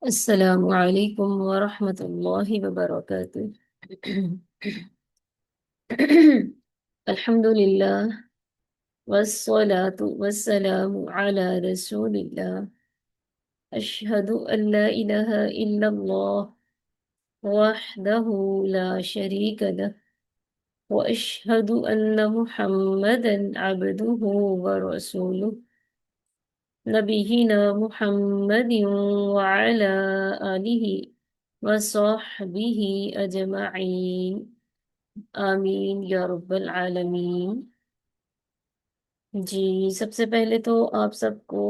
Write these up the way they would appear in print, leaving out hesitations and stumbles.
السلام علیکم ورحمۃ اللہ وبرکاتہ۔ الحمد للہ والصلاة والسلام علی رسول اللہ۔ اشہد ان لا الہ الا اللہ وحدہ لا شریک لہ واشہد ان محمدا عبدہ ورسولہ نبینا محمد وعلى آلہ وصحبہ اجمعین، آمین یا رب العالمین۔ جی، سب سے پہلے تو آپ سب کو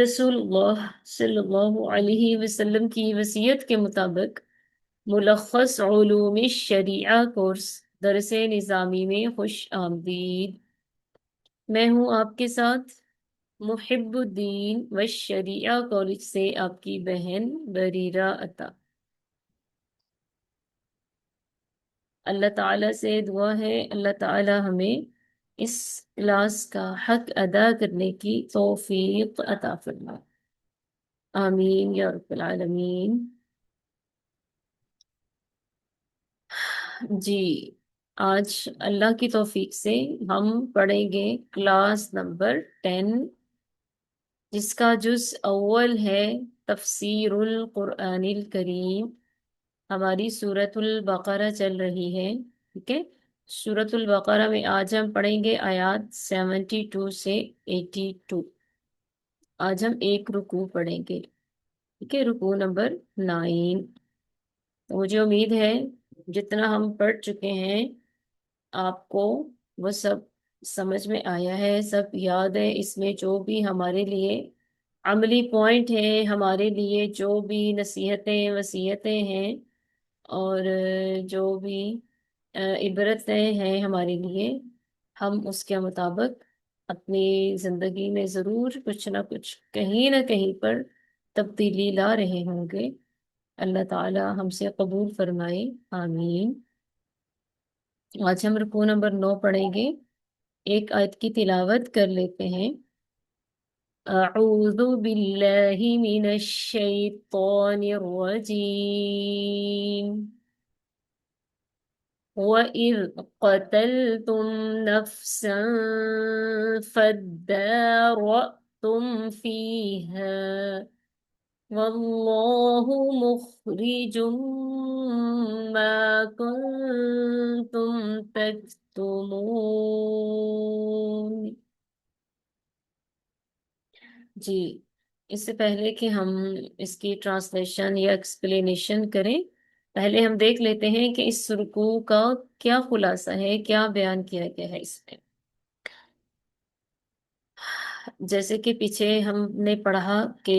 رسول اللہ صلی اللہ علیہ وسلم کی وصیت کے مطابق ملخص علوم الشریعہ کورس درس نظامی میں خوش آمدید۔ میں ہوں آپ کے ساتھ محب الدین والشریعہ کالج سے آپ کی بہن بریرہ عطا۔ اللہ تعالیٰ سے دعا ہے اللہ تعالیٰ ہمیں اس کلاس کا حق ادا کرنے کی توفیق عطا فرمائے، آمین یا رب العالمین۔ جی، آج اللہ کی توفیق سے ہم پڑھیں گے کلاس نمبر 10، جس کا جز اول ہے تفسیر القرآن الکریم۔ ہماری سورۃ البقرہ چل رہی ہے، ٹھیک ہے۔ سورۃ البقرہ میں آج ہم پڑھیں گے آیات 72 سے 82۔ آج ہم ایک رکوع پڑھیں گے، ٹھیک ہے، رکوع نمبر 9۔ تو مجھے امید ہے جتنا ہم پڑھ چکے ہیں آپ کو وہ سب سمجھ میں آیا ہے، سب یاد ہے۔ اس میں جو بھی ہمارے لیے عملی پوائنٹ ہیں، ہمارے لیے جو بھی نصیحتیں وصیتیں ہیں، اور جو بھی عبرتیں ہیں ہمارے لیے، ہم اس کے مطابق اپنی زندگی میں ضرور کچھ نہ کچھ کہیں نہ کہیں پر تبدیلی لا رہے ہوں گے۔ اللہ تعالی ہم سے قبول فرمائے، آمین۔ آج ہم رکوع نمبر 9 پڑھیں گے، ایک آیت کی تلاوت کر لیتے ہیں۔ اعوذ باللہ من الشیطان الرجیم، وَإِذْ قَتَلْتُمْ نَفْسًا فَادَّارَأْتُمْ فِيهَا وَاللَّهُ مُخْرِجٌ مَا كُنْتُمْ تَكْتُمُونَ۔ جی، اس سے پہلے کہ ہم اس کی ٹرانسلیشن یا ایکسپلینیشن کریں، پہلے ہم دیکھ لیتے ہیں کہ اس رکوع کا کیا خلاصہ ہے، کیا بیان کیا گیا ہے اس میں۔ جیسے کہ پیچھے ہم نے پڑھا کہ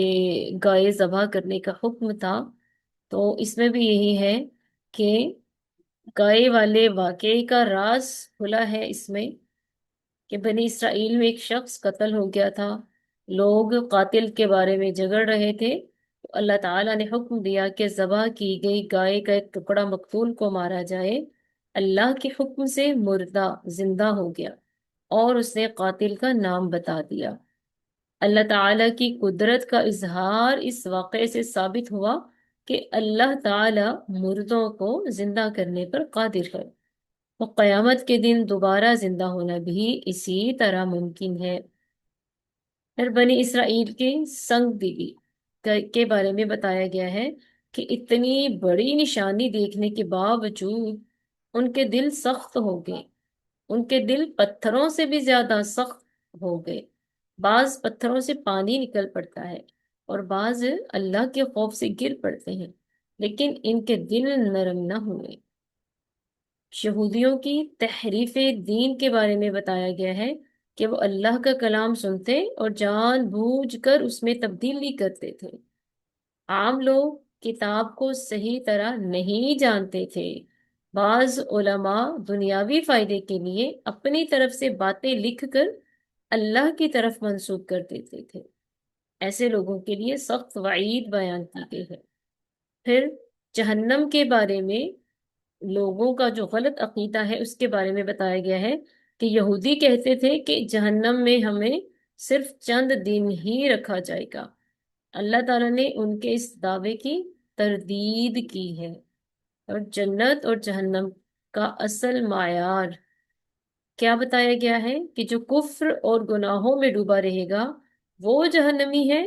گائے ذبح کرنے کا حکم تھا، تو اس میں بھی یہی ہے کہ گائے والے واقعے کا راز کھلا ہے اس میں، کہ بنی اسرائیل میں ایک شخص قتل ہو گیا تھا، لوگ قاتل کے بارے میں جھگڑ رہے تھے، تو اللہ تعالیٰ نے حکم دیا کہ ذبح کی گئی گائے کا ایک ٹکڑا مقتول کو مارا جائے۔ اللہ کے حکم سے مردہ زندہ ہو گیا اور اس نے قاتل کا نام بتا دیا۔ اللہ تعالیٰ کی قدرت کا اظہار اس واقعے سے ثابت ہوا کہ اللہ تعالیٰ مردوں کو زندہ کرنے پر قادر ہے، تو قیامت کے دن دوبارہ زندہ ہونا بھی اسی طرح ممکن ہے۔ پھر بنی اسرائیل کے سنگ دلی کے بارے میں بتایا گیا ہے کہ اتنی بڑی نشانی دیکھنے کے باوجود ان کے دل سخت ہو گئے، ان کے دل پتھروں سے بھی زیادہ سخت ہو گئے۔ بعض پتھروں سے پانی نکل پڑتا ہے اور بعض اللہ کے خوف سے گر پڑتے ہیں، لیکن ان کے دل نرم نہ ہوئے۔ یہودیوں کی تحریف دین کے بارے میں بتایا گیا ہے کہ وہ اللہ کا کلام سنتے اور جان بوجھ کر اس میں تبدیلی کرتے تھے۔ عام لوگ کتاب کو صحیح طرح نہیں جانتے تھے۔ بعض علماء دنیاوی فائدے کے لیے اپنی طرف سے باتیں لکھ کر اللہ کی طرف منسوب کر دیتے تھے۔ ایسے لوگوں کے لیے سخت وعید بیان کی گئی ہے۔ پھر جہنم کے بارے میں لوگوں کا جو غلط عقیدہ ہے اس کے بارے میں بتایا گیا ہے کہ یہودی کہتے تھے کہ جہنم میں ہمیں صرف چند دن ہی رکھا جائے گا، اللہ تعالیٰ نے ان کے اس دعوے کی تردید کی ہے، اور جنت اور جہنم کا اصل معیار کیا بتایا گیا ہے کہ جو کفر اور گناہوں میں ڈوبا رہے گا وہ جہنمی ہے،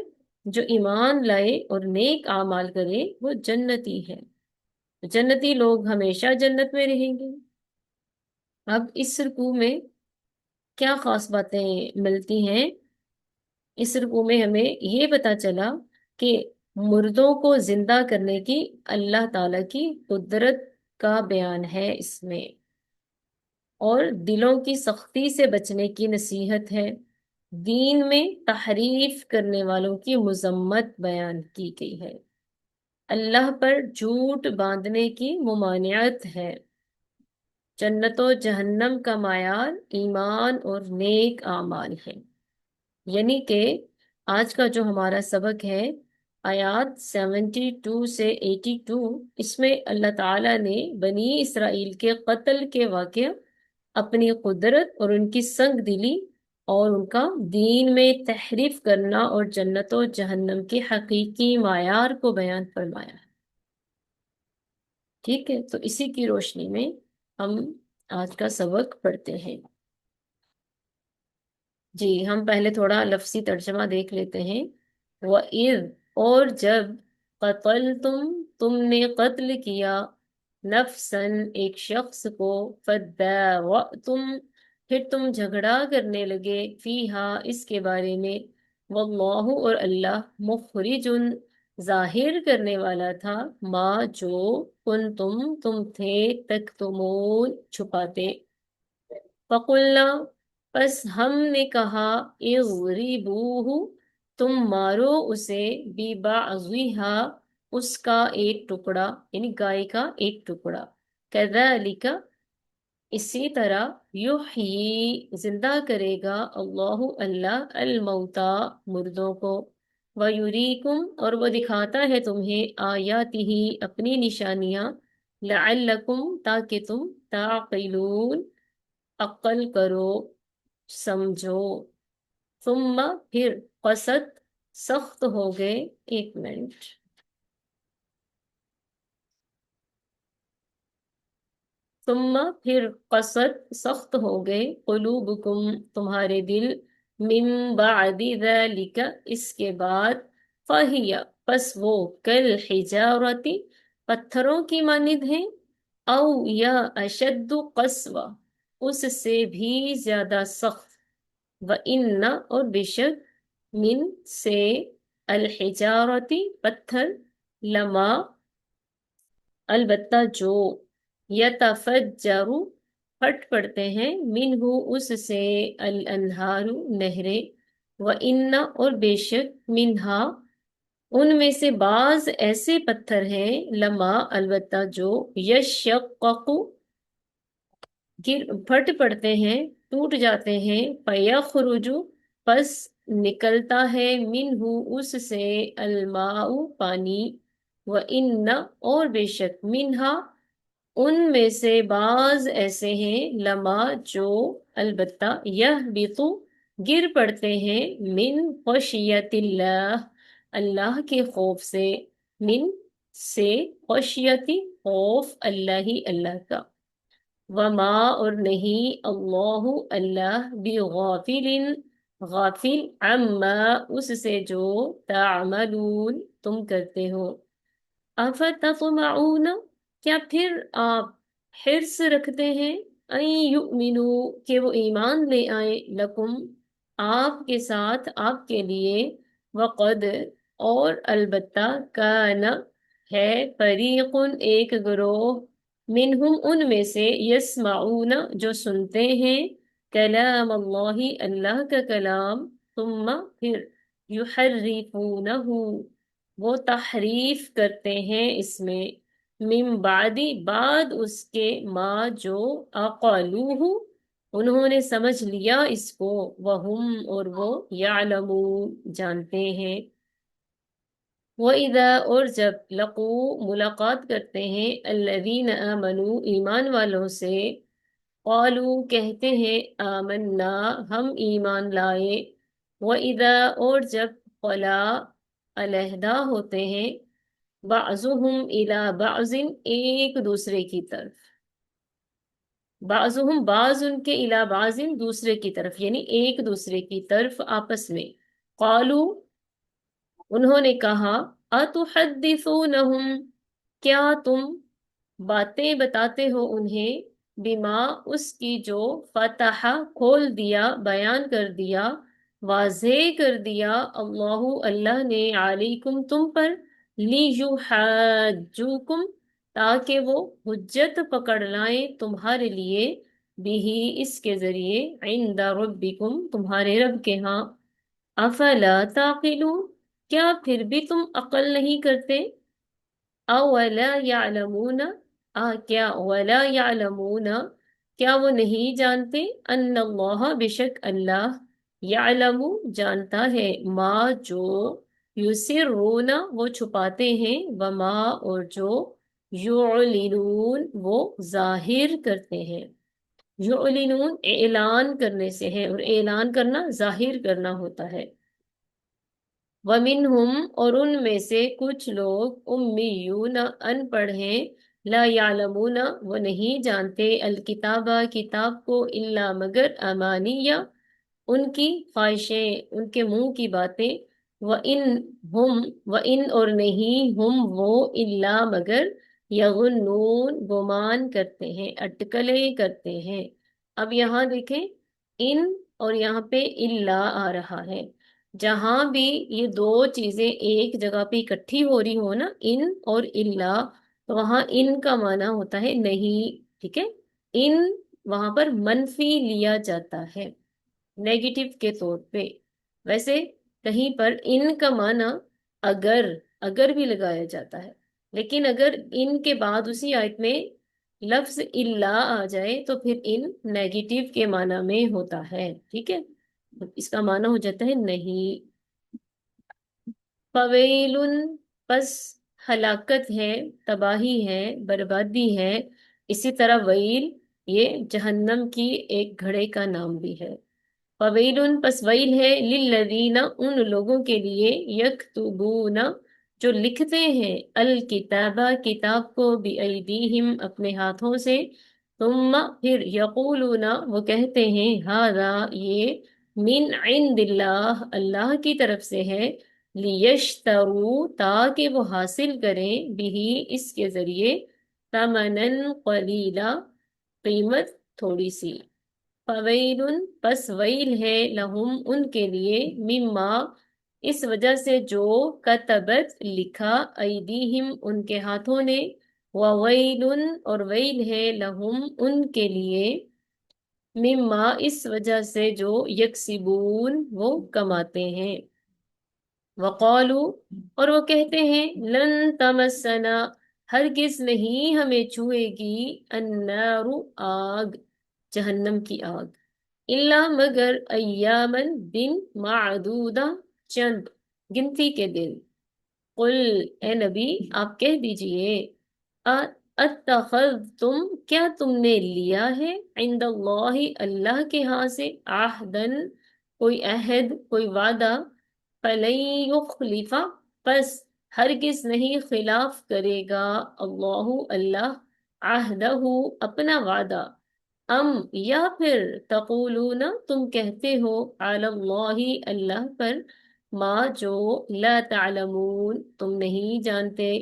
جو ایمان لائے اور نیک اعمال کرے وہ جنتی ہے۔ جنتی لوگ ہمیشہ جنت میں رہیں گے۔ اب اس رکوع میں کیا خاص باتیں ملتی ہیں؟ اس رکوع میں ہمیں یہ پتا چلا کہ مردوں کو زندہ کرنے کی اللہ تعالی کی قدرت کا بیان ہے اس میں، اور دلوں کی سختی سے بچنے کی نصیحت ہے۔ دین میں تحریف کرنے والوں کی مذمت بیان کی گئی ہے۔ اللہ پر جھوٹ باندھنے کی ممانعت ہے۔ جنت و جہنم کا معیار ایمان اور نیک اعمال ہے۔ یعنی کہ آج کا جو ہمارا سبق ہے، آیات 72 سے 82، اس میں اللہ تعالیٰ نے بنی اسرائیل کے قتل کے واقعہ، اپنی قدرت اور ان کی سنگ دلی اور ان کا دین میں تحریف کرنا اور جنت و جہنم کے حقیقی معیار کو بیان فرمایا ہے۔ ٹھیک ہے، تو اسی کی روشنی میں ہم آج کا سبق پڑھتے ہیں۔ جی، ہم پہلے تھوڑا لفظی ترجمہ دیکھ لیتے ہیں۔ وَإِذْ، اور جب، تم نے قتل کیا، نفسن، ایک شخص کو، فَادَّارَأْتُمْ، پھر تم جھگڑا کرنے لگے، فیہا، اس کے بارے میں، واللہ، اور اللہ، مخرجن، ظاہر کرنے والا تھا، ما، جو، تم تھے، تکتمون، چھپاتے۔ فقلنا، پس ہم نے کہا، اضربوہ، تم مارو اسے، ببعضھا، اس کا ایک ٹکڑا، یعنی گائے کا ایک ٹکڑا، کذالک، اسی طرح، یحیی، زندہ کرے گا، اللہ الموتا، مردوں کو، ویریکم، اور وہ دکھاتا ہے تمہیں، آیاتہ، اپنی نشانیاں، لعلکم، تاکہ تم، تعقلون، عقل کرو، سمجھو۔ ثم، پھر، قست، سخت ہو گئے، ایک منٹ، ثم، پھر، قست، سخت ہو گئے، قلوبکم، تمہارے دل، من بعد ذلک، اس کے بعد، فہی، پس وہ، کالحجارتی، پتھروں کی مانند ہیں، او، یا، اشد قسوہ، اس سے بھی زیادہ سخت، وَإِنَّ، اور بے شک، من، سے، الحجارتی، پتھر، لما، البتہ جو، یتفجر، پھٹ پڑتے ہیں، منہ، اس سے، الانہار، نہریں، وَإِنَّ، اور بے شک، منہا، ان میں سے بعض ایسے پتھر ہیں، لما، البتہ جو، یشقق، پھٹ پڑتے ہیں، ٹوٹ جاتے ہیں، فیخرج، پس نکلتا ہے، منہ، اس سے، الماء، پانی، وَإِنَّ، اور بے شک، منہا، ان میں سے بعض ایسے ہیں، لما، جو، البتہ، یہبط، گر پڑتے ہیں، من خشیت اللہ، اللہ کے خوف سے، من، سے، خشیتی، خوف، اللہ کا، وما، اور نہیں، اللہ بغافل، غافل، عما، اس سے جو، تعملون، تم کرتے ہو۔ افتطمعون، کیا پھر آپ حرص رکھتے ہیں، ان یؤمنوا، کہ وہ ایمان لے آئیں، لکم، آپ کے ساتھ، آپ کے لیے، وقد، اور البتہ، کان، ہے، فریق، ایک گروہ، منہم، ان میں سے، یسمعون، جو سنتے ہیں، کلام اللہ، اللہ کا کلام، ثم، پھر، یحرفونہ، وہ تحریف کرتے ہیں اس میں، من بعدی، بعد اس کے، ما، جو، عقلوہ، انہوں نے سمجھ لیا اس کو، وہم، اور وہ، یعلمون، جانتے ہیں۔ وَإِذَا، اور جب، لقوا، ملاقات کرتے ہیں، الذین آمنوا، ایمان والوں سے، قالوا، کہتے ہیں، آمنا، ہم ایمان لائے، وَإِذَا، اور جب، خلا، علیحدہ ہوتے ہیں، بعضهم الی بعض ایک دوسرے کی طرف، بعضهم بعض ان کے الی بعض دوسرے کی طرف، یعنی ایک دوسرے کی طرف آپس میں، قالو انہوں نے کہا، اتحدثونہم کیا تم باتیں بتاتے ہو انہیں، بما اس کی جو فتح کھول دیا، بیان کر دیا، واضح کر دیا، اللہ اللہ نے، علیکم تم پر، لیحاجوکم تاکہ وہ حجت پکڑ لائیں تمہارے لیے، بھی اس کے ذریعے، عند ربکم تمہارے رب کے ہاں، افلا تعقلون کیا پھر بھی تم عقل نہیں کرتے، اولا یعلمون کیا ولا یعلمون کیا وہ نہیں جانتے، ان اللہ بشک اللہ، یعلم جانتا ہے، ما جو، یسرون وہ چھپاتے ہیں، وما اور جو، یعلنون وہ ظاہر کرتے ہیں، یعلنون اعلان کرنے سے ہے، اور اعلان کرنا ظاہر کرنا ہوتا ہے، وَمِنْهُمْ اور ان میں سے کچھ لوگ، امیون ان پڑھ ہیں، لا یعلمون وہ نہیں جانتے، الکتابہ کتاب کو، الا مگر، امانیہ ان کی خواہشیں، ان کے منہ کی باتیں، وَإِنْ اور نہیں، ہم وہ، الا مگر، یظنون گمان کرتے ہیں، اٹکلیں کرتے ہیں۔ اب یہاں دیکھیں، ان اور یہاں پہ الا آ رہا ہے، جہاں بھی یہ دو چیزیں ایک جگہ پہ اکٹھی ہو رہی ہو نا، ان اور الا، تو وہاں ان کا معنی ہوتا ہے نہیں، ٹھیک ہے، ان وہاں پر منفی لیا جاتا ہے، نیگیٹو کے طور پہ، ویسے کہیں پر ان کا معنی اگر، اگر بھی لگایا جاتا ہے، لیکن اگر ان کے بعد اسی آیت میں لفظ الا آ جائے تو پھر ان نیگیٹو کے معنی میں ہوتا ہے، ٹھیک ہے، اس کا معنی ہو جاتا ہے نہیں۔ فویل پس ہلاکت ہے، تباہی ہے، بربادی ہے، اسی طرح ویل یہ جہنم کی ایک گھڑے کا نام بھی ہے، فویل پس ویل ہے، للذین ان لوگوں کے لیے، یکتبون جو لکھتے ہیں، الکتابہ کتاب کو، بایدیہم اپنے ہاتھوں سے، ثم پھر، یقولون وہ کہتے ہیں، ھذا یہ، من عند اللہ اللہ کی طرف سے ہے، لیشتروا تاکہ وہ حاصل کریں، بھی اس کے ذریعے، ثمنا قلیلا قیمت تھوڑی سی، فویل پس ویل ہے، لہم ان کے لیے، مما اس وجہ سے جو، کتبت لکھا، ایدیہم ان کے ہاتھوں نے، وویل اور ویل ہے، لہم ان کے لیے، مما اس وجہ سے جو، یکسبون وہ کماتے ہیں، وقالو اور وہ کہتے ہیں، لن تمسنا ہرگز نہیں ہمیں چھوئے گی، النار آگ، جہنم کی آگ، الا مگر، ایامن دن، معدودہ چند، گنتی کے دن، قل اے نبی آپ کہہ دیجئے، اتخذتم کیا تم نے لیا ہے، عند اللہ اللہ کے ہاں سے، عہدن کوئی عہد، کوئی وعدہ، فلن یخلف پس ہرگز نہیں خلاف کرے گا، اللہ اللہ، عہدہ اپنا وعدہ، ام یا پھر، تقولون تم کہتے ہو، علی اللہ اللہ پر، ما جو، لا تعلمون تم نہیں جانتے،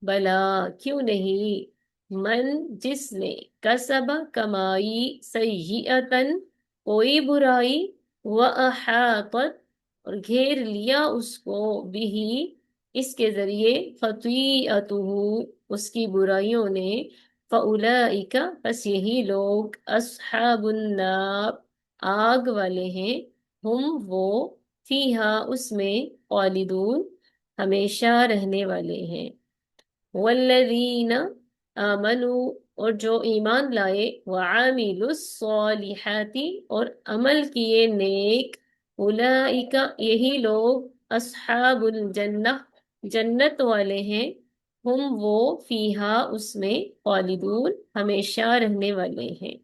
بلا کیوں نہیں، من جس نے، کسب کمائی، سیئتن کوئی برائی، وَأَحَاطَتْ اور گھیر لیا اس کو، بھی اس کے ذریعے، خطیئتہ اس کی برائیوں نے، فَأُولَئِكَ پس یہی لوگ، اصحاب النار آگ والے ہیں، ہم وہ، فیہا اس میں، خالدون ہمیشہ رہنے والے ہیں، والذین آمنوا اور جو ایمان لائے، وعاملوا الصالحات اور عمل کیے نیک، اولئک یہی لوگ، اصحاب الجنہ جنت والے ہیں، ہم وہ، فیہا اس میں، خالدون ہمیشہ رہنے والے ہیں۔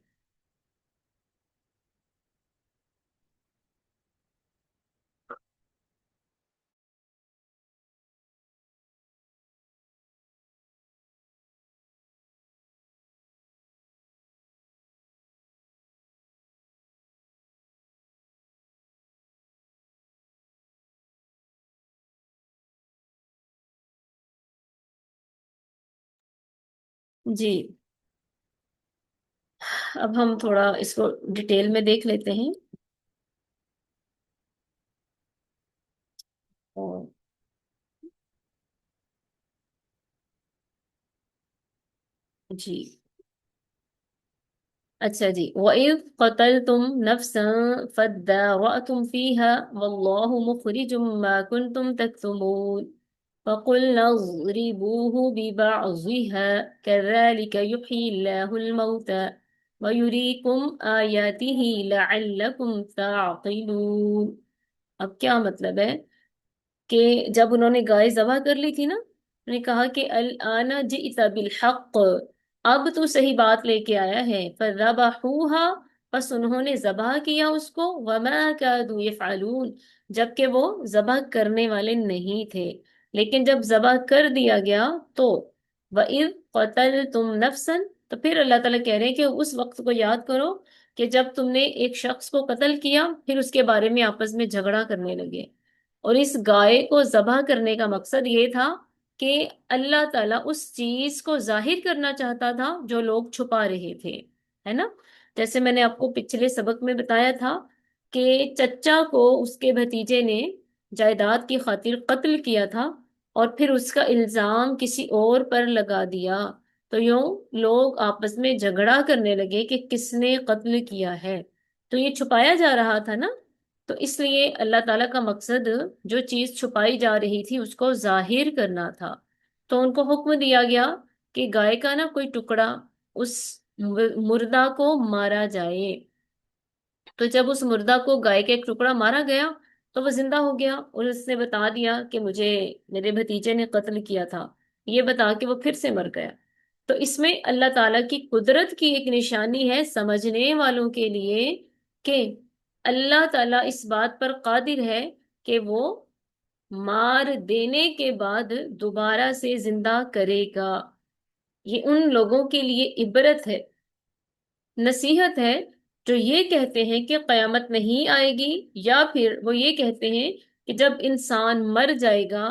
جی، اب ہم تھوڑا اس کو ڈیٹیل میں دیکھ لیتے ہیں. اور جی، اچھا جی. وَإِذْ قَتَلْتُمْ نَفْسًا فَادَّارَأْتُمْ فِيهَا وَاللَّهُ مُخْرِجٌ مَا كُنْتُمْ تَكْتُمُونَ فَقُلْنَا اضْرِبُوهُ بِبَعْضِهَا كَذَلِكَ يُحْيِي اللَّهُ الْمَوْتَى وَيُرِيكُمْ آيَاتِهِ لَعَلَّكُمْ تَعْقِلُونَ. اب کیا مطلب ہے کہ جب انہوں نے گائے ذبح کر لی تھی نا، انہوں نے کہا کہ الآن جئت بالحق، اب تو صحیح بات لے کے آیا ہے. فذبحوها، پس انہوں نے ذبح کیا اس کو. وما كادوا يفعلون، جبکہ وہ ذبح کرنے والے نہیں تھے. لیکن جب ذبح کر دیا گیا تو وَإِذْ قَتَلْتُمْ نَفْسًا، تو پھر اللہ تعالیٰ کہہ رہے ہیں کہ اس وقت کو یاد کرو کہ جب تم نے ایک شخص کو قتل کیا، پھر اس کے بارے میں آپس میں جھگڑا کرنے لگے. اور اس گائے کو ذبح کرنے کا مقصد یہ تھا کہ اللہ تعالیٰ اس چیز کو ظاہر کرنا چاہتا تھا جو لوگ چھپا رہے تھے، ہے نا. جیسے میں نے آپ کو پچھلے سبق میں بتایا تھا کہ چچا کو اس کے بھتیجے نے جائیداد کی خاطر قتل کیا تھا، اور پھر اس کا الزام کسی اور پر لگا دیا. تو یوں لوگ آپس میں جھگڑا کرنے لگے کہ کس نے قتل کیا ہے. تو یہ چھپایا جا رہا تھا نا. تو اس لیے اللہ تعالیٰ کا مقصد جو چیز چھپائی جا رہی تھی اس کو ظاہر کرنا تھا. تو ان کو حکم دیا گیا کہ گائے کا نا کوئی ٹکڑا اس مردہ کو مارا جائے. تو جب اس مردہ کو گائے کا ایک ٹکڑا مارا گیا تو وہ زندہ ہو گیا، اور اس نے بتا دیا کہ مجھے میرے بھتیجے نے قتل کیا تھا، یہ بتا کے وہ پھر سے مر گیا. تو اس میں اللہ تعالیٰ کی قدرت کی ایک نشانی ہے سمجھنے والوں کے لیے کہ اللہ تعالیٰ اس بات پر قادر ہے کہ وہ مار دینے کے بعد دوبارہ سے زندہ کرے گا. یہ ان لوگوں کے لیے عبرت ہے، نصیحت ہے، جو یہ کہتے ہیں کہ قیامت نہیں آئے گی، یا پھر وہ یہ کہتے ہیں کہ جب انسان مر جائے گا،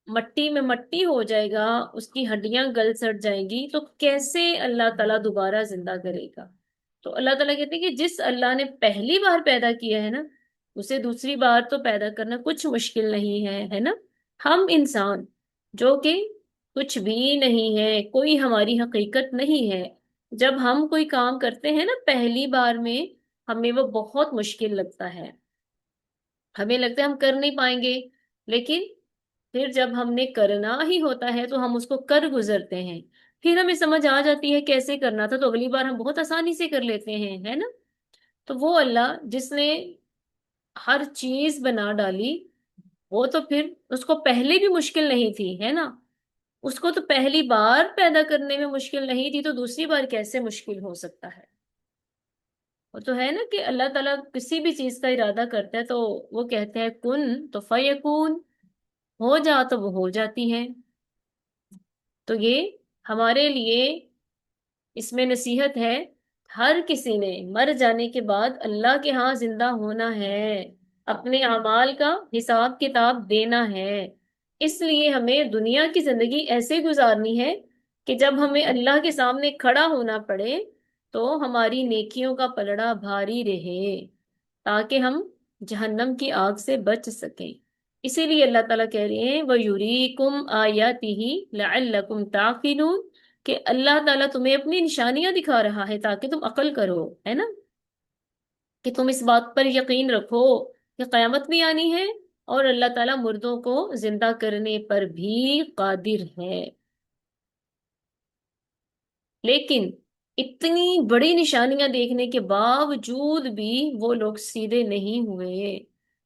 مٹی میں مٹی ہو جائے گا، اس کی ہڈیاں گل سڑ جائیں گی، تو کیسے اللہ تعالیٰ دوبارہ زندہ کرے گا. تو اللہ تعالیٰ کہتے ہیں کہ جس اللہ نے پہلی بار پیدا کیا ہے نا، اسے دوسری بار تو پیدا کرنا کچھ مشکل نہیں ہے، ہے نا. ہم انسان جو کہ کچھ بھی نہیں ہے، کوئی ہماری حقیقت نہیں ہے، جب ہم کوئی کام کرتے ہیں نا پہلی بار میں، ہمیں وہ بہت مشکل لگتا ہے، ہمیں لگتا ہے ہم کر نہیں پائیں گے. لیکن پھر جب ہم نے کرنا ہی ہوتا ہے تو ہم اس کو کر گزرتے ہیں، پھر ہمیں سمجھ آ جاتی ہے کیسے کرنا تھا، تو اگلی بار ہم بہت آسانی سے کر لیتے ہیں، ہے نا. تو وہ اللہ جس نے ہر چیز بنا ڈالی، وہ تو پھر اس کو پہلے بھی مشکل نہیں تھی، ہے نا. اس کو تو پہلی بار پیدا کرنے میں مشکل نہیں تھی، تو دوسری بار کیسے مشکل ہو سکتا ہے. وہ تو ہے نا کہ اللہ تعالیٰ کسی بھی چیز کا ارادہ کرتا ہے تو وہ کہتے ہیں کن تو فیکون، ہو جا تو وہ ہو جاتی ہے. تو یہ ہمارے لیے اس میں نصیحت ہے، ہر کسی نے مر جانے کے بعد اللہ کے ہاں زندہ ہونا ہے، اپنے اعمال کا حساب کتاب دینا ہے. اس لیے ہمیں دنیا کی زندگی ایسے گزارنی ہے کہ جب ہمیں اللہ کے سامنے کھڑا ہونا پڑے تو ہماری نیکیوں کا پلڑا بھاری رہے، تاکہ ہم جہنم کی آگ سے بچ سکیں. اسی لیے اللہ تعالیٰ کہہ رہے ہیں وَيُرِيكُمْ آيَاتِهِ لَعَلَّكُمْ تَعْقِلُونَ، کہ اللہ تعالیٰ تمہیں اپنی نشانیاں دکھا رہا ہے تاکہ تم عقل کرو، ہے نا. کہ تم اس بات پر یقین رکھو کہ قیامت بھی آنی ہے، اور اللہ تعالیٰ مردوں کو زندہ کرنے پر بھی قادر ہے. لیکن اتنی بڑی نشانیاں دیکھنے کے باوجود بھی وہ لوگ سیدھے نہیں ہوئے.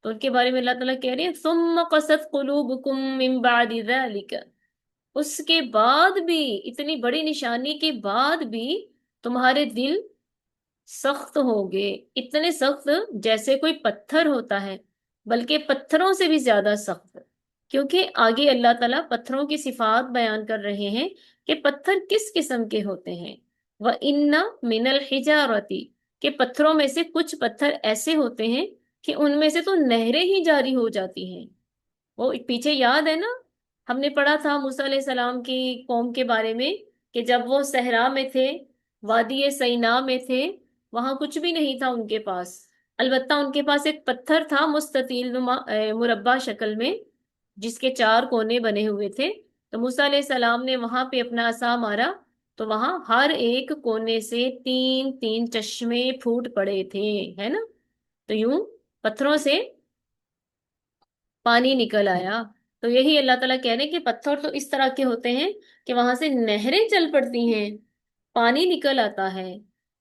تو ان کے بارے میں اللہ تعالیٰ کہہ رہے ہیں ثم قست قلوبکم من بعد ذلك، اس کے بعد بھی، اتنی بڑی نشانی کے بعد بھی تمہارے دل سخت ہو گئے، اتنے سخت جیسے کوئی پتھر ہوتا ہے، بلکہ پتھروں سے بھی زیادہ سخت. کیونکہ آگے اللہ تعالیٰ پتھروں کی صفات بیان کر رہے ہیں کہ پتھر کس قسم کے ہوتے ہیں. وَإِنَّ مِنَ الْحِجَارَةِ، کہ پتھروں میں سے کچھ پتھر ایسے ہوتے ہیں کہ ان میں سے تو نہریں ہی جاری ہو جاتی ہیں. وہ پیچھے یاد ہے نا، ہم نے پڑھا تھا موسیٰ علیہ السلام کی قوم کے بارے میں کہ جب وہ صحرا میں تھے، وادی سینا میں تھے، وہاں کچھ بھی نہیں تھا ان کے پاس، البتہ ان کے پاس ایک پتھر تھا مستطیل نما مربع شکل میں، جس کے چار کونے بنے ہوئے تھے۔ تو موسیٰ علیہ السلام نے وہاں پہ اپنا عصا مارا، تو وہاں ہر ایک کونے سے تین تین چشمے پھوٹ پڑے تھے، ہے نا؟ تو یوں پتھروں سے پانی نکل آیا۔ تو یہی اللہ تعالیٰ کہہ رہے ہیں کہ پتھر تو اس طرح کے ہوتے ہیں کہ وہاں سے نہریں چل پڑتی ہیں، پانی نکل آتا ہے،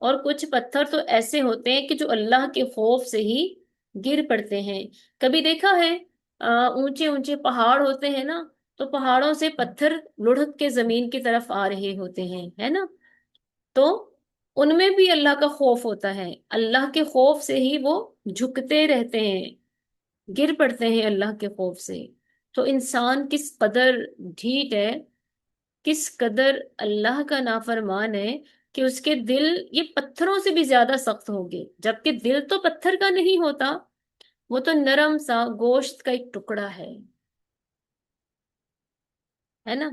اور کچھ پتھر تو ایسے ہوتے ہیں کہ جو اللہ کے خوف سے ہی گر پڑتے ہیں۔ کبھی دیکھا ہے اونچے اونچے پہاڑ ہوتے ہیں نا، تو پہاڑوں سے پتھر لڑھک کے زمین کی طرف آ رہے ہوتے ہیں، ہے نا؟ تو ان میں بھی اللہ کا خوف ہوتا ہے، اللہ کے خوف سے ہی وہ جھکتے رہتے ہیں، گر پڑتے ہیں اللہ کے خوف سے۔ تو انسان کس قدر ڈھیٹ ہے، کس قدر اللہ کا نافرمان ہے، کہ اس کے دل یہ پتھروں سے بھی زیادہ سخت ہوں گے، جبکہ دل تو پتھر کا نہیں ہوتا، وہ تو نرم سا گوشت کا ایک ٹکڑا ہے نا؟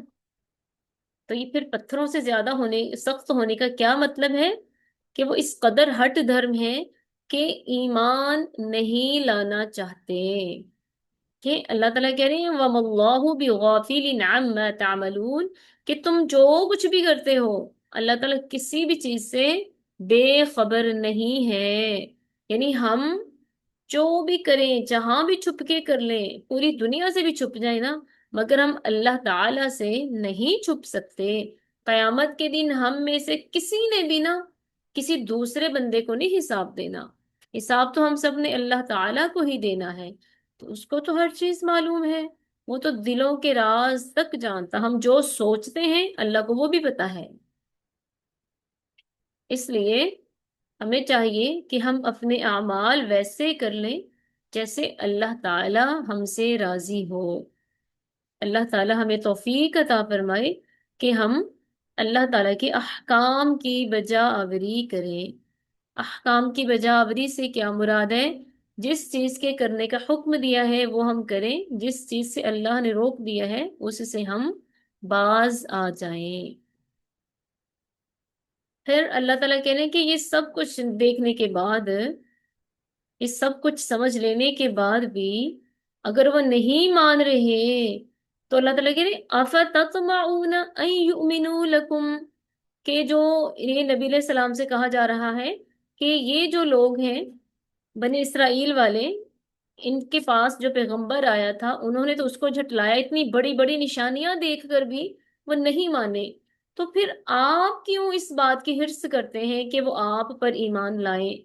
تو یہ پھر پتھروں سے زیادہ ہونے، سخت ہونے کا کیا مطلب ہے؟ کہ وہ اس قدر ہٹ دھرم ہے کہ ایمان نہیں لانا چاہتے، کہ اللہ تعالیٰ کہہ رہے ہیں وَمَا اللَّهُ بِغَافِلٍ عَمَّا تَعْمَلُونَ، کہ تم جو کچھ بھی کرتے ہو، اللہ تعالیٰ کسی بھی چیز سے بے خبر نہیں ہے۔ یعنی ہم جو بھی کریں، جہاں بھی چھپ کے کر لیں، پوری دنیا سے بھی چھپ جائیں نا، مگر ہم اللہ تعالیٰ سے نہیں چھپ سکتے۔ قیامت کے دن ہم میں سے کسی نے بھی نا کسی دوسرے بندے کو نہیں حساب دینا، حساب تو ہم سب نے اللہ تعالیٰ کو ہی دینا ہے۔ تو اس کو تو ہر چیز معلوم ہے، وہ تو دلوں کے راز تک جانتا، ہم جو سوچتے ہیں اللہ کو وہ بھی پتا ہے۔ اس لیے ہمیں چاہیے کہ ہم اپنے اعمال ویسے کر لیں جیسے اللہ تعالی ہم سے راضی ہو۔ اللہ تعالی ہمیں توفیق عطا فرمائے کہ ہم اللہ تعالی کے احکام کی بجا آوری کریں۔ احکام کی بجا آوری سے کیا مراد ہے؟ جس چیز کے کرنے کا حکم دیا ہے وہ ہم کریں، جس چیز سے اللہ نے روک دیا ہے اس سے ہم باز آ جائیں۔ پھر اللہ تعالیٰ کہہ رہے ہیں کہ یہ سب کچھ دیکھنے کے بعد، یہ سب کچھ سمجھ لینے کے بعد بھی اگر وہ نہیں مان رہے، تو اللہ تعالیٰ کہہ رہے ہیں اَفَتَطْمَعُونَ أَن يُؤْمِنُوا لَكُمْ، کہ جو یہ نبی علیہ السلام سے کہا جا رہا ہے کہ یہ جو لوگ ہیں بنی اسرائیل والے، ان کے پاس جو پیغمبر آیا تھا انہوں نے تو اس کو جھٹلایا، اتنی بڑی بڑی نشانیاں دیکھ کر بھی وہ نہیں مانے، تو پھر آپ کیوں اس بات کی حرص کرتے ہیں کہ وہ آپ پر ایمان لائیں؟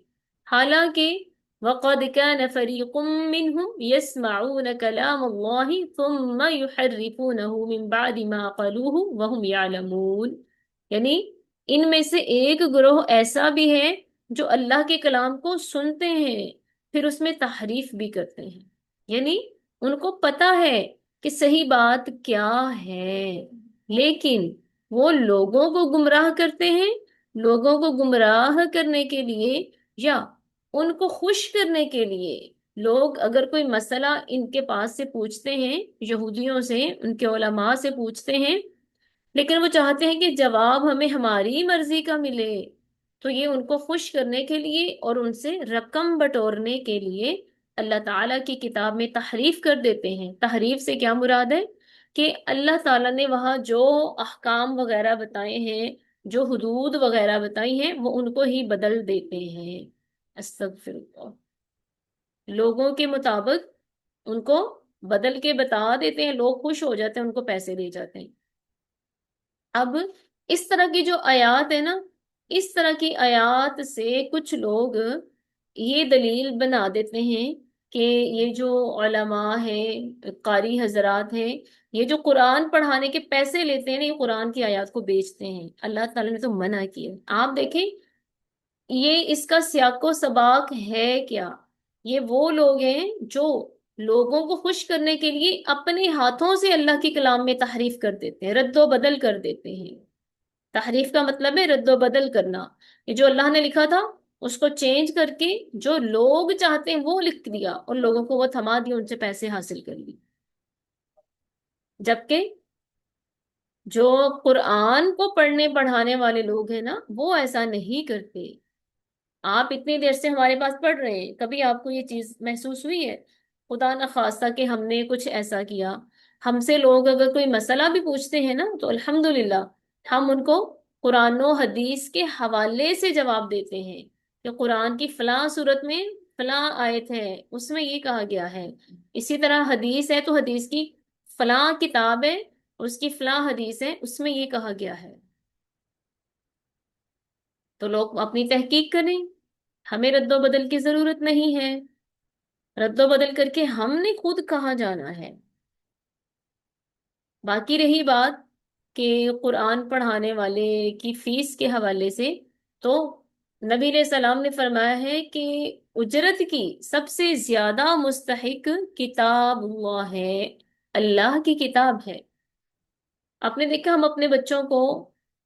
حالانکہ وَقَدْ كَانَ فَرِيقٌ مِّنْهُمْ يَسْمَعُونَ كَلَامَ اللَّهِ ثُمَّ يُحَرِّفُونَهُ مِنْ بَعْدِ مَا قَالُوهُ وَهُمْ يَعْلَمُونَ، یعنی ان میں سے ایک گروہ ایسا بھی ہے جو اللہ کے کلام کو سنتے ہیں پھر اس میں تحریف بھی کرتے ہیں، یعنی ان کو پتا ہے کہ صحیح بات کیا ہے، لیکن وہ لوگوں کو گمراہ کرتے ہیں۔ لوگوں کو گمراہ کرنے کے لیے یا ان کو خوش کرنے کے لیے، لوگ اگر کوئی مسئلہ ان کے پاس سے پوچھتے ہیں، یہودیوں سے، ان کے علماء سے پوچھتے ہیں، لیکن وہ چاہتے ہیں کہ جواب ہمیں ہماری مرضی کا ملے، تو یہ ان کو خوش کرنے کے لیے اور ان سے رقم بٹورنے کے لیے اللہ تعالیٰ کی کتاب میں تحریف کر دیتے ہیں۔ تحریف سے کیا مراد ہے؟ کہ اللہ تعالیٰ نے وہاں جو احکام وغیرہ بتائے ہیں، جو حدود وغیرہ بتائی ہیں، وہ ان کو ہی بدل دیتے ہیں۔ استغفر اللہ، لوگوں کے مطابق ان کو بدل کے بتا دیتے ہیں، لوگ خوش ہو جاتے ہیں، ان کو پیسے دے جاتے ہیں۔ اب اس طرح کی جو آیات ہے نا، اس طرح کی آیات سے کچھ لوگ یہ دلیل بنا دیتے ہیں کہ یہ جو علماء ہیں، قاری حضرات ہیں، یہ جو قرآن پڑھانے کے پیسے لیتے ہیں نا، یہ قرآن کی آیات کو بیچتے ہیں، اللہ تعالیٰ نے تو منع کیا۔ آپ دیکھیں یہ اس کا سیاق و سباق ہے کیا؟ یہ وہ لوگ ہیں جو لوگوں کو خوش کرنے کے لیے اپنے ہاتھوں سے اللہ کے کلام میں تحریف کر دیتے ہیں، رد و بدل کر دیتے ہیں۔ تحریف کا مطلب ہے رد و بدل کرنا، یہ جو اللہ نے لکھا تھا اس کو چینج کر کے جو لوگ چاہتے ہیں وہ لکھ دیا، اور لوگوں کو وہ تھما دیا، ان سے پیسے حاصل کر لی۔ جبکہ جو قرآن کو پڑھنے پڑھانے والے لوگ ہیں نا وہ ایسا نہیں کرتے. آپ اتنی دیر سے ہمارے پاس پڑھ رہے ہیں، کبھی آپ کو یہ چیز محسوس ہوئی ہے؟ خدا نہ خواستہ کہ ہم نے کچھ ایسا کیا. ہم سے لوگ اگر کوئی مسئلہ بھی پوچھتے ہیں نا تو الحمدللہ ہم ان کو قرآن و حدیث کے حوالے سے جواب دیتے ہیں کہ قرآن کی فلاں صورت میں فلاں آیت ہے، اس میں یہ کہا گیا ہے. اسی طرح حدیث ہے تو حدیث کی فلاں کتاب ہے اور اس کی فلاں حدیث ہے، اس میں یہ کہا گیا ہے. تو لوگ اپنی تحقیق کریں، ہمیں رد و بدل کی ضرورت نہیں ہے. رد و بدل کر کے ہم نے خود کہاں جانا ہے. باقی رہی بات کہ قرآن پڑھانے والے کی فیس کے حوالے سے، تو نبی علیہ السلام نے فرمایا ہے کہ اجرت کی سب سے زیادہ مستحق کتاب اللہ ہے، اللہ کی کتاب ہے. آپ نے دیکھا ہم اپنے بچوں کو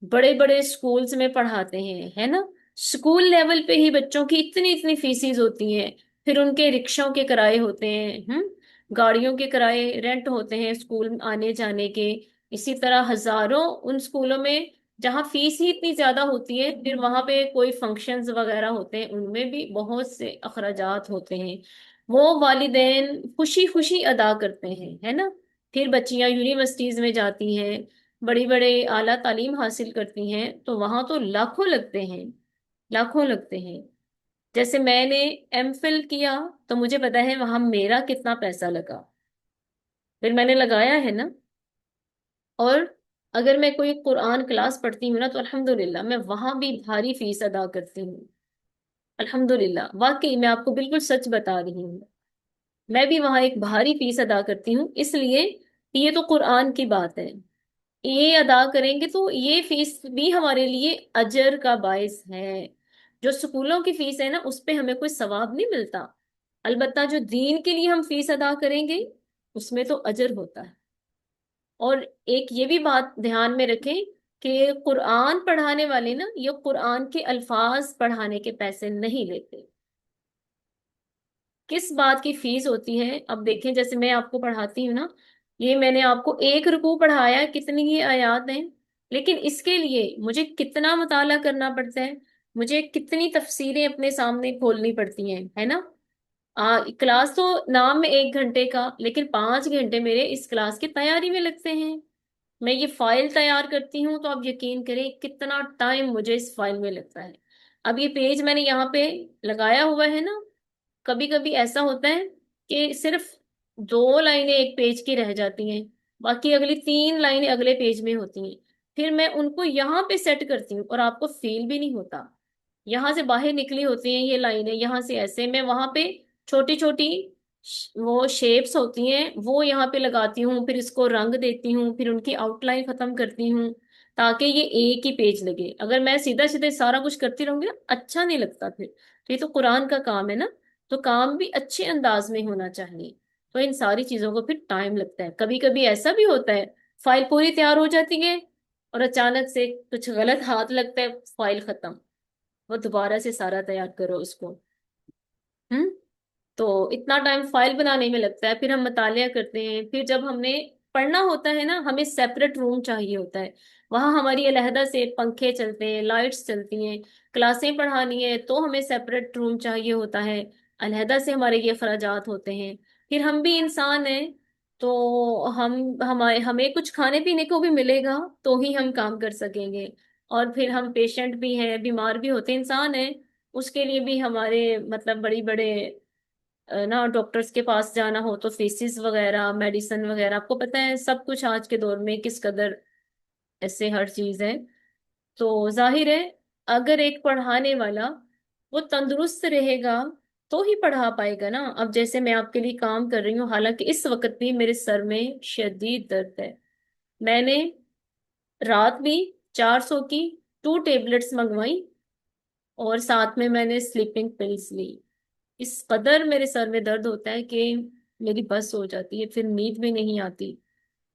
بڑے بڑے سکولز میں پڑھاتے ہیں، ہے نا؟ سکول لیول پہ ہی بچوں کی اتنی اتنی فیسز ہوتی ہیں. پھر ان کے رکشوں کے کرائے ہوتے ہیں، گاڑیوں کے کرائے رینٹ ہوتے ہیں سکول آنے جانے کے. اسی طرح ہزاروں ان سکولوں میں جہاں فیس ہی اتنی زیادہ ہوتی ہے، پھر وہاں پہ کوئی فنکشنز وغیرہ ہوتے ہیں، ان میں بھی بہت سے اخراجات ہوتے ہیں. وہ والدین خوشی خوشی ادا کرتے ہیں، ہے نا؟ پھر بچیاں یونیورسٹیز میں جاتی ہیں، بڑی بڑے اعلیٰ تعلیم حاصل کرتی ہیں، تو وہاں تو لاکھوں لگتے ہیں، لاکھوں لگتے ہیں. جیسے میں نے ایم فل کیا تو مجھے پتا ہے وہاں میرا کتنا پیسہ لگا، پھر میں نے لگایا ہے نا. اور اگر میں کوئی قرآن کلاس پڑھتی ہوں نا تو الحمدللہ میں وہاں بھی بھاری فیس ادا کرتی ہوں. الحمدللہ واقعی میں آپ کو بالکل سچ بتا رہی ہوں، میں بھی وہاں ایک بھاری فیس ادا کرتی ہوں، اس لیے کہ یہ تو قرآن کی بات ہے. یہ ادا کریں گے تو یہ فیس بھی ہمارے لیے اجر کا باعث ہے. جو سکولوں کی فیس ہے نا اس پہ ہمیں کوئی ثواب نہیں ملتا، البتہ جو دین کے لیے ہم فیس ادا کریں گے اس میں تو اجر ہوتا ہے. اور ایک یہ بھی بات دھیان میں رکھیں کہ قرآن پڑھانے والے نا یہ قرآن کے الفاظ پڑھانے کے پیسے نہیں لیتے. کس بات کی فیس ہوتی ہے؟ اب دیکھیں جیسے میں آپ کو پڑھاتی ہوں نا، یہ میں نے آپ کو ایک رکوع پڑھایا، کتنی ہی آیات ہیں، لیکن اس کے لیے مجھے کتنا مطالعہ کرنا پڑتا ہے، مجھے کتنی تفسیریں اپنے سامنے کھولنی پڑتی ہیں، ہے نا؟ کلاس تو نام میں 1 گھنٹے کا، لیکن 5 گھنٹے میرے اس کلاس کی تیاری میں لگتے ہیں. میں یہ فائل تیار کرتی ہوں تو آپ یقین کریں کتنا ٹائم مجھے اس فائل میں لگتا ہے. اب یہ پیج میں نے یہاں پہ لگایا ہوا ہے نا، کبھی کبھی ایسا ہوتا ہے کہ صرف 2 لائنیں ایک پیج کی رہ جاتی ہیں، باقی اگلی 3 لائنیں اگلے پیج میں ہوتی ہیں. پھر میں ان کو یہاں پہ سیٹ کرتی ہوں اور آپ کو فیل بھی نہیں ہوتا. یہاں سے باہر نکلی ہوتی ہیں یہ لائنیں، یہاں سے ایسے میں وہاں پہ چھوٹی چھوٹی وہ شیپس ہوتی ہیں وہ یہاں پہ لگاتی ہوں، پھر اس کو رنگ دیتی ہوں، پھر ان کی آؤٹ لائن ختم کرتی ہوں تاکہ یہ ایک ہی پیج لگے. اگر میں سیدھا سیدھا سارا کچھ کرتی رہوں گی نا اچھا نہیں لگتا پھر. تو یہ تو قرآن کا کام ہے نا، تو کام بھی اچھے انداز میں ہونا چاہیے. تو ان ساری چیزوں کو پھر ٹائم لگتا ہے. کبھی کبھی ایسا بھی ہوتا ہے فائل پوری تیار ہو جاتی ہے اور اچانک سے کچھ غلط ہاتھ لگتا ہے، فائل ختم، وہ دوبارہ سے سارا تیار کرو اس کو. ہم تو اتنا ٹائم فائل بنانے میں لگتا ہے. پھر ہم مطالعہ کرتے ہیں، پھر جب ہم نے پڑھنا ہوتا ہے نا ہمیں سیپریٹ روم چاہیے ہوتا ہے، وہاں ہماری علیحدہ سے پنکھے چلتے ہیں، لائٹس چلتی ہیں. کلاسیں پڑھانی ہے تو ہمیں سیپریٹ روم چاہیے ہوتا ہے، علیحدہ سے ہمارے یہ اخراجات ہوتے ہیں. پھر ہم بھی انسان ہیں تو ہمیں کچھ کھانے پینے کو بھی ملے گا تو ہی ہم کام کر سکیں گے. اور پھر ہم پیشنٹ بھی ہیں، بیمار بھی ہوتے انسان ہیں، اس کے لیے بھی ہمارے مطلب بڑی بڑے نا ڈاکٹرز کے پاس جانا ہو تو فیسز وغیرہ میڈیسن وغیرہ آپ کو پتہ ہے سب کچھ آج کے دور میں کس قدر ایسے ہر چیز ہے. تو ظاہر ہے اگر ایک پڑھانے والا وہ تندرست رہے گا تو ہی پڑھا پائے گا نا. اب جیسے میں آپ کے لیے کام کر رہی ہوں، حالانکہ اس وقت بھی میرے سر میں شدید درد ہے، میں نے رات بھی 400 کی 2 ٹیبلٹس منگوائی اور ساتھ میں نے سلیپنگ پلس لی. اس قدر میرے سر میں درد ہوتا ہے کہ میری بس ہو جاتی ہے، پھر نیند بھی نہیں آتی.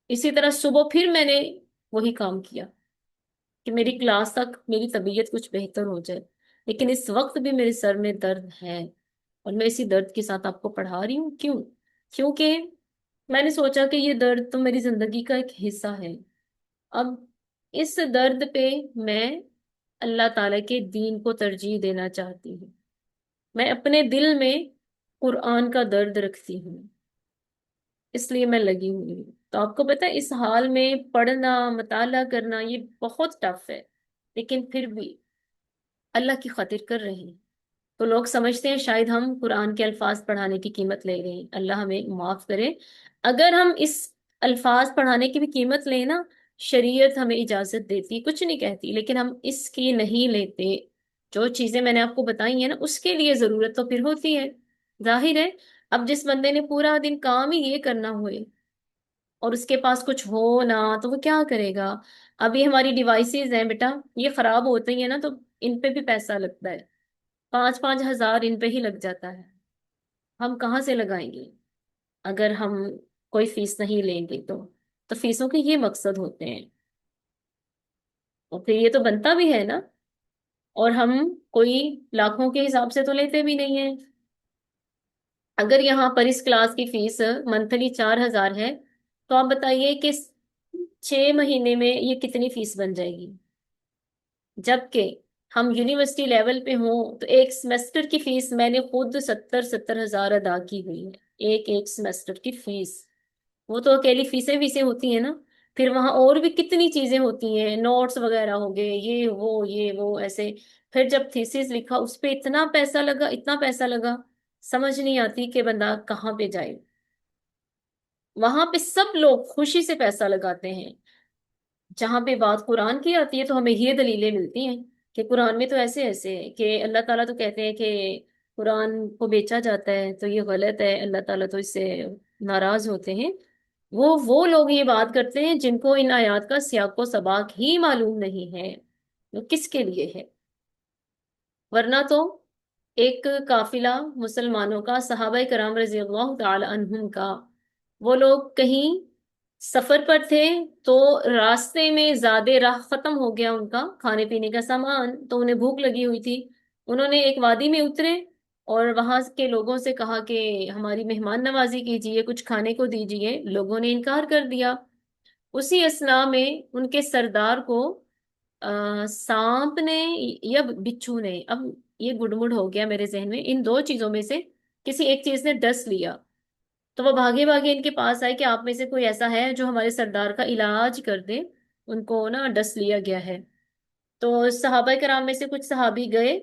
اسی طرح صبح پھر میں نے وہی کام کیا کہ میری کلاس تک میری طبیعت کچھ بہتر ہو جائے، لیکن اس وقت بھی میرے سر میں درد ہے اور میں اسی درد کے ساتھ آپ کو پڑھا رہی ہوں. کیونکہ میں نے سوچا کہ یہ درد تو میری زندگی کا ایک حصہ ہے. اب اس درد پہ میں اللہ تعالی کے دین کو ترجیح دینا چاہتی ہوں، میں اپنے دل میں قرآن کا درد رکھتی ہوں، اس لیے میں لگی ہوئی ہوں۔ تو آپ کو پتا ہے اس حال میں پڑھنا، مطالعہ کرنا یہ بہت ٹف ہے، لیکن پھر بھی اللہ کی خاطر کر رہے ہیں۔ تو لوگ سمجھتے ہیں شاید ہم قرآن کے الفاظ پڑھانے کی قیمت لے رہے ہیں، اللہ ہمیں معاف کرے۔ اگر ہم اس الفاظ پڑھانے کی بھی قیمت لیں نا، شریعت ہمیں اجازت دیتی، کچھ نہیں کہتی، لیکن ہم اس کی نہیں لیتے۔ جو چیزیں میں نے آپ کو بتائی ہیں نا، اس کے لیے ضرورت تو پھر ہوتی ہے، ظاہر ہے۔ اب جس بندے نے پورا دن کام ہی یہ کرنا ہوئے اور اس کے پاس کچھ ہو نہ، تو وہ کیا کرے گا؟ ابھی ہماری ڈیوائسز ہیں بیٹا، یہ خراب ہوتی ہیں نا تو ان پہ بھی پیسہ لگتا ہے، 5,000 5,000 ان پہ ہی لگ جاتا ہے۔ ہم کہاں سے لگائیں گے اگر ہم کوئی فیس نہیں لیں گے؟ تو فیسوں کے یہ مقصد ہوتے ہیں، اور پھر یہ تو بنتا بھی ہے نا، اور ہم کوئی لاکھوں کے حساب سے تو لیتے بھی نہیں ہیں۔ اگر یہاں پر اس کلاس کی فیس منتھلی 4,000 ہے، تو آپ بتائیے کہ 6 مہینے میں یہ کتنی فیس بن جائے گی؟ جبکہ ہم یونیورسٹی لیول پہ ہوں تو ایک سیمسٹر کی فیس میں نے خود 70,000 ادا کی ہوئی ہے، ایک ایک سیمسٹر کی فیس۔ وہ تو اکیلی فیسیں ویسیں ہوتی ہیں نا، پھر وہاں اور بھی کتنی چیزیں ہوتی ہیں، نوٹس وغیرہ ہو گئے، یہ وہ ایسے۔ پھر جب تھیسس لکھا اس پہ اتنا پیسہ لگا، اتنا پیسہ لگا، سمجھ نہیں آتی کہ بندہ کہاں پہ جائے۔ وہاں پہ سب لوگ خوشی سے پیسہ لگاتے ہیں، جہاں پہ بات قرآن کی آتی ہے تو ہمیں یہ دلیلیں ملتی ہیں کہ قرآن میں تو ایسے ایسے ہے کہ اللہ تعالیٰ تو کہتے ہیں کہ قرآن کو بیچا جاتا ہے تو یہ غلط ہے، اللہ تعالیٰ تو اس سے ناراض ہوتے ہیں۔ وہ لوگ یہ بات کرتے ہیں جن کو ان آیات کا سیاق و سباق ہی معلوم نہیں ہے، وہ کس کے لیے ہے۔ ورنہ تو ایک قافلہ مسلمانوں کا، صحابہ کرام رضی اللہ تعالی عنہم کا، وہ لوگ کہیں سفر پر تھے، تو راستے میں زیادہ راہ ختم ہو گیا ان کا کھانے پینے کا سامان، تو انہیں بھوک لگی ہوئی تھی۔ انہوں نے ایک وادی میں اترے اور وہاں کے لوگوں سے کہا کہ ہماری مہمان نوازی کیجیے، کچھ کھانے کو دیجیے۔ لوگوں نے انکار کر دیا۔ اسی اسنا میں ان کے سردار کو سانپ نے یا بچھو نے، اب یہ گڑمڑ ہو گیا میرے ذہن میں، ان دو چیزوں میں سے کسی ایک چیز نے ڈس لیا۔ تو وہ بھاگے بھاگے ان کے پاس آئے کہ آپ میں سے کوئی ایسا ہے جو ہمارے سردار کا علاج کر دے، ان کو نا ڈس لیا گیا ہے۔ تو صحابہ کرام میں سے کچھ صحابی گئے،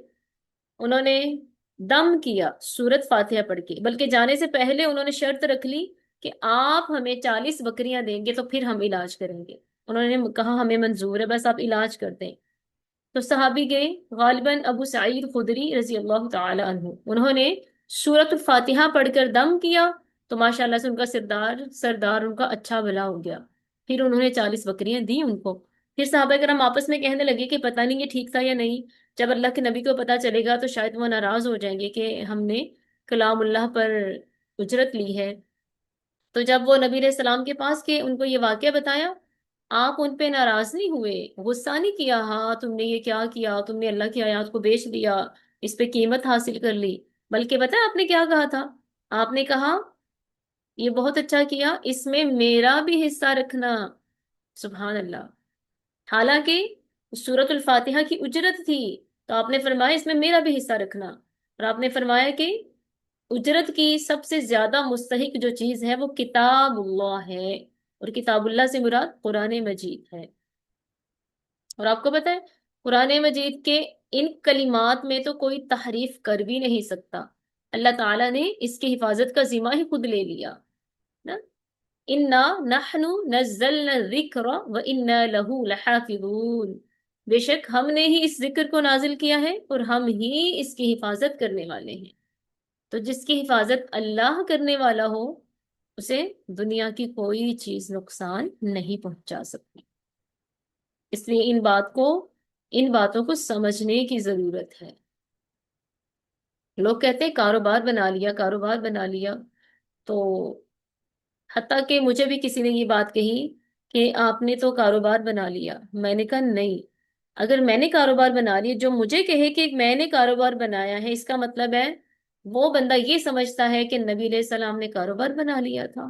انہوں نے دم کیا سورت فاتحہ پڑھ کے، بلکہ جانے سے پہلے انہوں نے شرط رکھ لی کہ آپ ہمیں 40 بکریاں دیں گے تو پھر ہم علاج کریں گے۔ انہوں نے کہا ہمیں منظور ہے، بس آپ علاج کر دیں۔ تو صحابی گئے، غالباً ابو سعید خدری رضی اللہ تعالی عنہ، انہوں نے سورت الفاتحہ پڑھ کر دم کیا، تو ماشاءاللہ سے ان کا سردار ان کا اچھا بھلا ہو گیا۔ پھر انہوں نے 40 بکریاں دی ان کو۔ پھر صحابہ کرام آپس میں کہنے لگے کہ پتہ نہیں یہ ٹھیک تھا یا نہیں، جب اللہ کے نبی کو پتہ چلے گا تو شاید وہ ناراض ہو جائیں گے کہ ہم نے کلام اللہ پر اجرت لی ہے۔ تو جب وہ نبی علیہ السلام کے پاس کے ان کو یہ واقعہ بتایا، آپ ان پہ ناراض نہیں ہوئے، غصہ نہیں کیا، ہاں تم نے یہ کیا کیا، تم نے اللہ کی آیات کو بیچ دیا، اس پہ قیمت حاصل کر لی۔ بلکہ پتہ ہے آپ نے کیا کہا تھا؟ آپ نے کہا یہ بہت اچھا کیا، اس میں میرا بھی حصہ رکھنا۔ سبحان اللہ! حالانکہ سورت الفاتحہ کی اجرت تھی، تو آپ نے فرمایا اس میں میرا بھی حصہ رکھنا۔ اور آپ نے فرمایا کہ اجرت کی سب سے زیادہ مستحق جو چیز ہے وہ کتاب اللہ ہے، اور کتاب اللہ سے مراد قرآن مجید ہے۔ اور آپ کو پتہ ہے قرآن مجید کے ان کلمات میں تو کوئی تحریف کر بھی نہیں سکتا، اللہ تعالیٰ نے اس کی حفاظت کا ذمہ ہی خود لے لیا نا۔ انا نحن نزلنا الذکر وانا له لحافظون، بے شک ہم نے ہی اس ذکر کو نازل کیا ہے اور ہم ہی اس کی حفاظت کرنے والے ہیں۔ تو جس کی حفاظت اللہ کرنے والا ہو، اسے دنیا کی کوئی چیز نقصان نہیں پہنچا سکتی۔ اس لیے ان باتوں کو سمجھنے کی ضرورت ہے۔ لوگ کہتے ہیں کاروبار بنا لیا، کاروبار بنا لیا، تو حتیٰ کہ مجھے بھی کسی نے یہ بات کہی کہ آپ نے تو کاروبار بنا لیا۔ میں نے کہا نہیں، اگر میں نے کاروبار بنا لیا، جو مجھے کہے کہ میں نے کاروبار بنایا ہے، اس کا مطلب ہے وہ بندہ یہ سمجھتا ہے کہ نبی علیہ السلام نے کاروبار بنا لیا تھا۔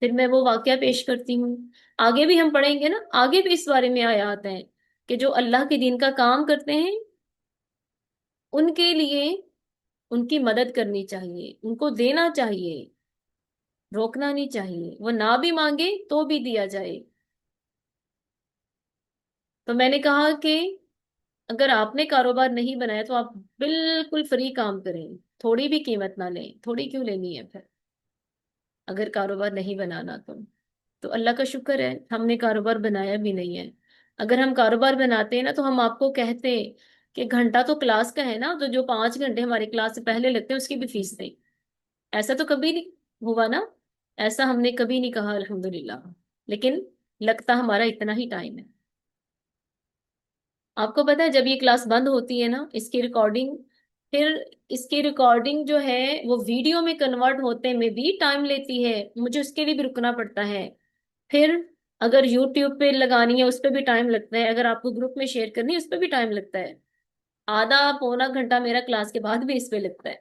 پھر میں وہ واقعہ پیش کرتی ہوں. آگے بھی ہم پڑھیں گے نا، آگے بھی اس بارے میں آیات ہیں کہ جو اللہ کے دین کا کام کرتے ہیں ان کے لیے ان کی مدد کرنی چاہیے، ان کو دینا چاہیے، روکنا نہیں چاہیے. وہ نہ بھی مانگے تو بھی دیا جائے. تو میں نے کہا کہ اگر آپ نے کاروبار نہیں بنایا تو آپ بالکل فری کام کریں، تھوڑی بھی قیمت نہ لیں. تھوڑی کیوں لینی ہے پھر اگر کاروبار نہیں بنانا تو اللہ کا شکر ہے ہم نے کاروبار بنایا بھی نہیں ہے. اگر ہم کاروبار بناتے ہیں نا تو ہم آپ کو کہتے کہ گھنٹہ تو کلاس کا ہے نا، تو جو 5 گھنٹے ہماری کلاس سے پہلے لگتے ہیں اس کی بھی فیس دیں. ایسا تو کبھی نہیں ہوا نا، ایسا ہم نے کبھی نہیں کہا الحمدللہ. لیکن لگتا ہمارا اتنا ہی ٹائم ہے. آپ کو پتا ہے جب یہ کلاس بند ہوتی ہے نا، اس کی ریکارڈنگ، پھر اس کی ریکارڈنگ جو ہے وہ ویڈیو میں کنورٹ ہوتے میں بھی ٹائم لیتی ہے، مجھے اس کے لیے بھی رکنا پڑتا ہے. پھر اگر یوٹیوب پہ لگانی ہے اس پہ بھی ٹائم لگتا ہے، اگر آپ کو گروپ میں شیئر کرنی ہے اس پہ بھی ٹائم لگتا ہے. آدھا پونا گھنٹہ میرا کلاس کے بعد بھی اس پہ لگتا ہے.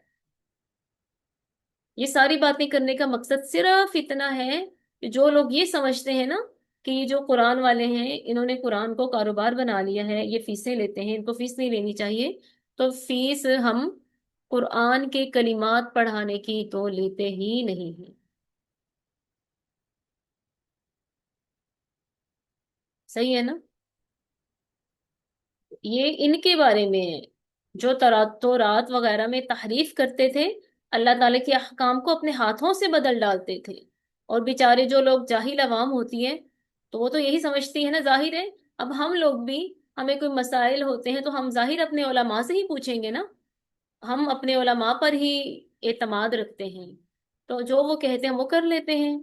یہ ساری باتیں کرنے کا مقصد صرف اتنا ہے کہ جو لوگ یہ سمجھتے ہیں نا کہ یہ جو قرآن والے ہیں انہوں نے قرآن کو کاروبار بنا لیا ہے، یہ فیسیں لیتے ہیں، ان کو فیس نہیں لینی چاہیے. تو فیس ہم قرآن کے کلمات پڑھانے کی تو لیتے ہی نہیں ہیں. صحیح ہے نا؟ یہ ان کے بارے میں ہے جو تورات وغیرہ میں تحریف کرتے تھے، اللہ تعالی کے احکام کو اپنے ہاتھوں سے بدل ڈالتے تھے. اور بیچارے جو لوگ جاہل عوام ہوتی ہے تو وہ تو یہی سمجھتی ہے نا، ظاہر ہے. اب ہم لوگ بھی، ہمیں کوئی مسائل ہوتے ہیں تو ہم ظاہر اپنے علماء سے ہی پوچھیں گے نا. ہم اپنے علماء پر ہی اعتماد رکھتے ہیں، تو جو وہ کہتے ہیں وہ کر لیتے ہیں.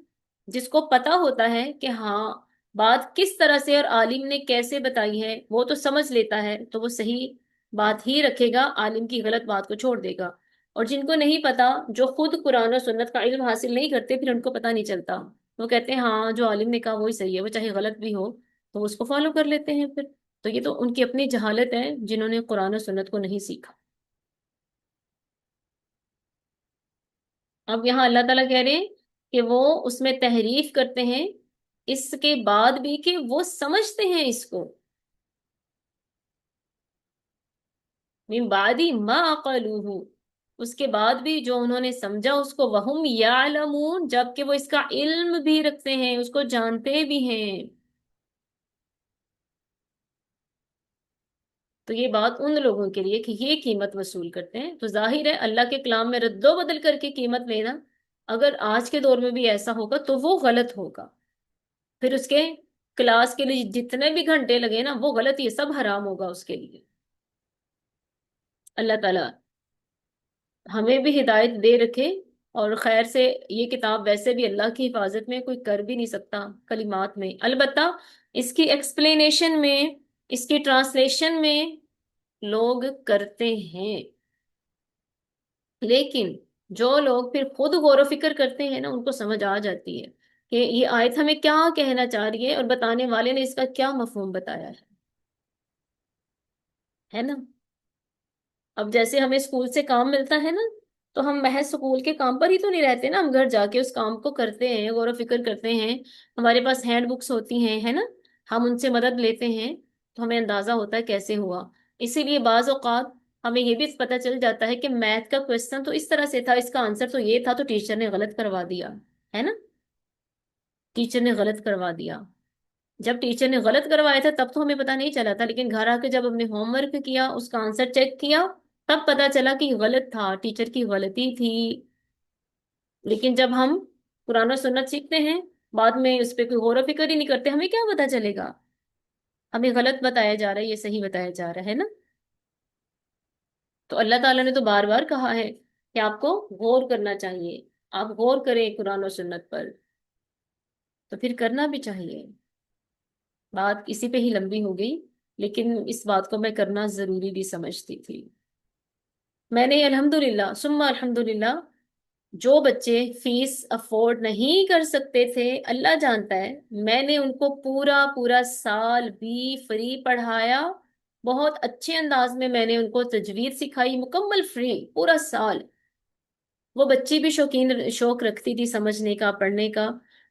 جس کو پتا ہوتا ہے کہ ہاں بات کس طرح سے اور عالم نے کیسے بتائی ہے وہ تو سمجھ لیتا ہے، تو وہ صحیح بات ہی رکھے گا، عالم کی غلط بات کو چھوڑ دے گا. اور جن کو نہیں پتا، جو خود قرآن و سنت کا علم حاصل نہیں کرتے، پھر ان کو پتا نہیں چلتا. وہ کہتے ہیں ہاں جو عالم نے کہا وہی صحیح ہے، وہ چاہے غلط بھی ہو تو اس کو فالو کر لیتے ہیں پھر. تو یہ تو ان کی اپنی جہالت ہے جنہوں نے قرآن و سنت کو نہیں سیکھا. اب یہاں اللہ تعالیٰ کہہ رہے ہیں کہ وہ اس میں تحریف کرتے ہیں اس کے بعد بھی کہ وہ سمجھتے ہیں اس کو. من بعد ما عقلوہ، اس کے بعد بھی جو انہوں نے سمجھا اس کو، وہم یعلمون، جبکہ وہ اس کا علم بھی رکھتے ہیں، اس کو جانتے بھی ہیں. تو یہ بات ان لوگوں کے لیے کہ یہ قیمت وصول کرتے ہیں. تو ظاہر ہے اللہ کے کلام میں رد و بدل کر کے قیمت لینا اگر آج کے دور میں بھی ایسا ہوگا تو وہ غلط ہوگا. پھر اس کے کلاس کے لیے جتنے بھی گھنٹے لگے نا وہ غلط، یہ سب حرام ہوگا اس کے لیے. اللہ تعالیٰ ہمیں بھی ہدایت دے رکھے. اور خیر سے یہ کتاب ویسے بھی اللہ کی حفاظت میں کوئی کر بھی نہیں سکتا کلمات میں، البتہ اس کی ایکسپلینیشن میں، اس کی ٹرانسلیشن میں لوگ کرتے ہیں. لیکن جو لوگ پھر خود غور و فکر کرتے ہیں نا ان کو سمجھ آ جاتی ہے کہ یہ آیت ہمیں کیا کہنا چاہ رہی ہے اور بتانے والے نے اس کا کیا مفہوم بتایا ہے نا. اب جیسے ہمیں اسکول سے کام ملتا ہے نا، تو ہم محض اسکول کے کام پر ہی تو نہیں رہتے نا، ہم گھر جا کے اس کام کو کرتے ہیں، غور و فکر کرتے ہیں. ہمارے پاس ہینڈ بکس ہوتی ہیں ہے نا، ہم ان سے مدد لیتے ہیں تو ہمیں اندازہ ہوتا ہے کیسے ہوا. اسی لیے بعض اوقات ہمیں یہ بھی پتہ چل جاتا ہے کہ میتھ کا کوشچن تو اس طرح سے تھا، اس کا آنسر تو یہ تھا، تو ٹیچر نے غلط کروا دیا ہے نا. ٹیچر نے غلط کروا دیا. جب ٹیچر نے غلط کروایا تھا تب تو ہمیں پتا نہیں چلا تھا، لیکن گھر آ کے جب ہم نے ہوم ورک کیا، اس کا آنسر چیک کیا، تب پتا چلا کہ غلط تھا، ٹیچر کی غلطی تھی. لیکن جب ہم قرآن و سنت سیکھتے ہیں بعد میں اس پہ کوئی غور و فکر ہی نہیں کرتے، ہمیں کیا پتا چلے گا ہمیں غلط بتایا جا رہا ہے یہ صحیح بتایا جا رہا ہے نا. تو اللہ تعالیٰ نے تو بار بار کہا ہے کہ آپ کو غور کرنا چاہیے، آپ غور کریں قرآن و سنت پر. تو پھر کرنا بھی چاہیے. بات اسی پہ ہی لمبی ہو گئی، لیکن اس بات کو میں کرنا ضروری بھی سمجھتی تھی. میں نے الحمدللہ ثم الحمدللہ جو بچے فیس افورڈ نہیں کر سکتے تھے، اللہ جانتا ہے میں نے ان کو پورا پورا سال بھی فری پڑھایا. بہت اچھے انداز میں نے ان کو تجوید سکھائی، مکمل فری پورا سال. وہ بچی بھی شوق رکھتی تھی سمجھنے کا، پڑھنے کا.